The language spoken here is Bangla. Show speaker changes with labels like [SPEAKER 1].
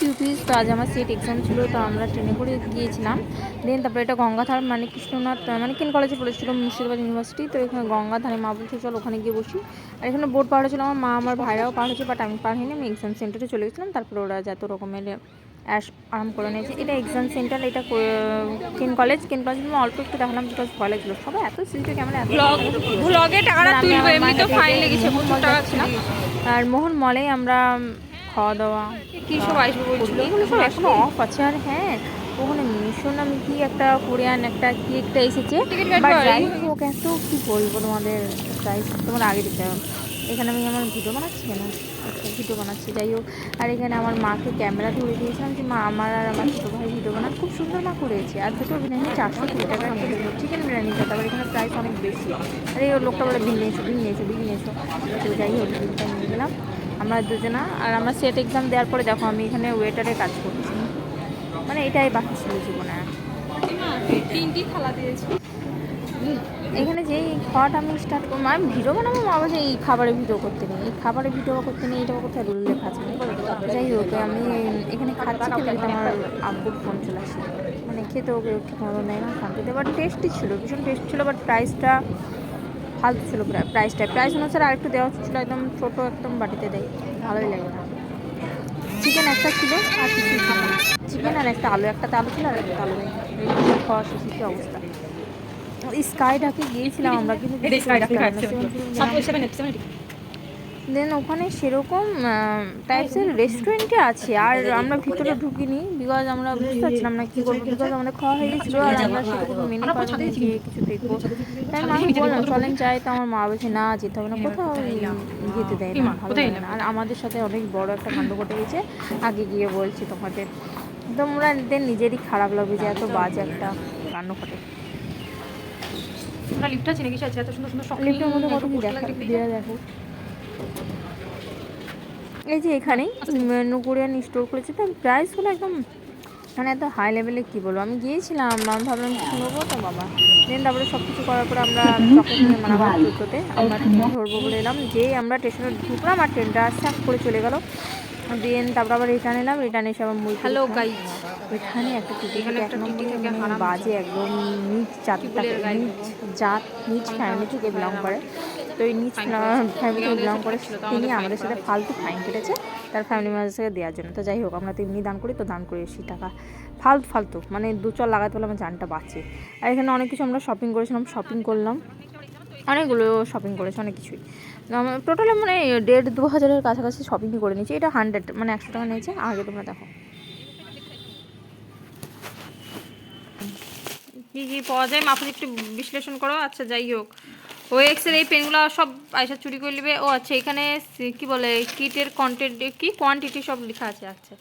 [SPEAKER 1] ইউপিস। তো আজ আমার সেট এক্সাম ছিল, তো আমরা ট্রেনে করে গিয়েছিলাম। দেন তারপরে এটা গঙ্গাধার মানে কৃষ্ণনাথ মানে কেন কলেজে পড়েছিল, মুর্শিদাবাদ ইউনিভার্সিটি। তো এখানে গঙ্গাধারে মা বলছে চল ওখানে গিয়ে বসি। আর এখানে বোট পার হয়েছিল, আমার মা আমার ভাইরাও পার হয়েছে, বাট আমি পার হইনি, আমি এক্সাম সেন্টারে চলে গেছিলাম। তারপরে ওরা যত রকমের আরাম করে নিয়েছে। এটা এক্সাম সেন্টার, এটা কেন কলেজ আমি অল্প একটু দেখালাম, বিকজ ভয় লাগছিল। সবাই এত সিসিটিভি ক্যামেরা এত
[SPEAKER 2] ব্লগে টাকাটা তুলবে, এমনি তো ফাইন লেগেছে, প্রচুর টাকা ছিল।
[SPEAKER 1] আর মোহন মলে আমরা খাওয়া দাওয়া
[SPEAKER 2] কি সব আসবে বলছিল,
[SPEAKER 1] এগুলো সব এখনো অফ আছে। আর হ্যাঁ, ওখানে মিশো নামে কি একটা কোরিয়ান একটা কি একটা এসেছে, বাট যাই হোক এত কি বলবো তোমাদের, প্রাইস তোমার আগে দিতে হবে। এখানে আমি আমার ভিডিও বানাচ্ছি কেন, আচ্ছা ভিডিও বানাচ্ছি, যাই হোক। আর এখানে আমার মাকে ক্যামেরা ধরে দিয়েছিলাম যে মা আমার আর আমার ছোটো ভাই ভিডিও বানান, খুব সুন্দর মা করেছে। আর দুটো বিরিয়ানি 420 টাকা নিয়েছিল, চিকেন বিরিয়ানি খেতে, আবার এখানে প্রাইস অনেক বেশি। আর এই লোকটা বলে বিল নিয়েছো। তো যাই হোক বিলটা নিয়ে গেলাম আমরা দুজনা। আর আমার সেট এক্সাম দেওয়ার পরে দেখো আমি এখানে ওয়েটারে কাজ করছি, মানে এটাই বাকি ছিল জীবনে।
[SPEAKER 2] তিনটি থালা দিয়েছি
[SPEAKER 1] এখানে যেই খাওয়াটা আমি স্টার্ট করবো, আমি ভিডিও বানাবো, মা বলছে এই খাবারের ভিডিও করতে নেই, এই খাবারের ভিডিও করতে নেই, এটা কোথায় রুল লেখা আছে। যাই হোক আমি এখানে খাচ্ছি, খেতে আমার আব্বুর ফোন চলে আসে, মানে খেতে ওকে ঠিক মতো নেয় না শান্তিতে, বাট টেস্টি ছিল, ভীষণ টেস্ট ছিল, বাট প্রাইসটা ফালতু ছিল। প্রাইস অনুসারে আরেকটু দেওয়া ছিল, একদম ছোটো একদম বাটিতে দেয়, ভালোই লাগে না। চিকেন একটা ছিল আর কিছু ছিল না, চিকেন আর একটা আলু, একটাতে আলু ছিল আর একটা আলু নেই। খাওয়া শেষে কী অবস্থা। স্কাই ঢাকে গিয়েছিলাম আমরা, কিন্তু দেন ওখানে সেরকম টাইপসের রেস্টুরেন্টে আছে, আর আমরা ভিতরে ঢুকিনি, বিকজ আমরা বুঝতে পারছিলাম না কী করবো, বিকজ আমাদের খাওয়া হয়ে গেছিলো আর আমরা সেরকম মেনু কার্ড দিয়ে কিছু দেখবো। তাই মাকে বললাম চলেন যাই, তো আমার মা বলছে না যেতে হবে না, কোথাও যেতে দেয় না, ভালো লাগে না। আর আমাদের সাথে অনেক বড় একটা কাণ্ড ঘটে গেছে, আগে গিয়ে বলছি তোমাদের, তোমরা নিজেরই খারাপ লাগবে যে এত বাজে একটা কাণ্ড ঘটে।
[SPEAKER 2] আমরা লিফটটা চিনে গেছি, আছে এত সুন্দর সুন্দর
[SPEAKER 1] লিফটের মধ্যে কত কি দেখো। এই যে এখানেই কোরিয়ান স্টোর করেছে, তো প্রাইসগুলো একদম মানে এত হাই লেভেলে, কী বলবো। আমি গিয়েছিলাম, আমি ভাবলাম নেবো, তো বাবা দেন তারপরে সব কিছু করার পরে আমরা চকলেট নিয়ে মানাবার দুটোতে আমরা ট্রেন ধরবো বলে এলাম, যেই আমরা স্টেশনে ঢুকলাম আর ট্রেনটা স্যাক করে চলে গেলো। দেন তারপর আবার রিটার্ন এলাম, রিটার্ন এসে আবার মুড়ি।
[SPEAKER 2] হ্যালো গাইস,
[SPEAKER 1] ওইখানে একটা টিটি এক নম্বর বাজে একদম নিচ নিচ ফ্যামিলি থেকে বিলং করে, তো এই নিচ ফ্যামিলি থেকে বিলং করে তিনি আমাদের সাথে ফালতু ফাইন কেটেছে তার ফ্যামিলি মেম্বারের সাথে দেওয়ার জন্য। তো যাই হোক আমরা তো এমনি দান করি, তো দান করে এসি টাকা ফালতু মানে দু চল লাগাতে হলে আমার জানটা বাঁচে। আর এখানে অনেক কিছু আমরা শপিং করেছিলাম, শপিং করলাম, অনেকগুলো শপিং করেছি, অনেক কিছুই। টোটালে মানে 1,500-2,000-এর কাছাকাছি শপিং করে নিয়েছি। এটা 100 মানে 100 টাকা নিয়েছে। আগে তোমরা দেখো
[SPEAKER 2] কী কী পাওয়া যায়, মাফুজ একটু বিশ্লেষণ করো। আচ্ছা যাই হোক, ওএক্সের এই পেনগুলো সব আয়সা চুরি করে নেবে। ও আচ্ছা, এখানে কি বলে কিটের কোয়ান্টিটি সব লেখা আছে। আচ্ছা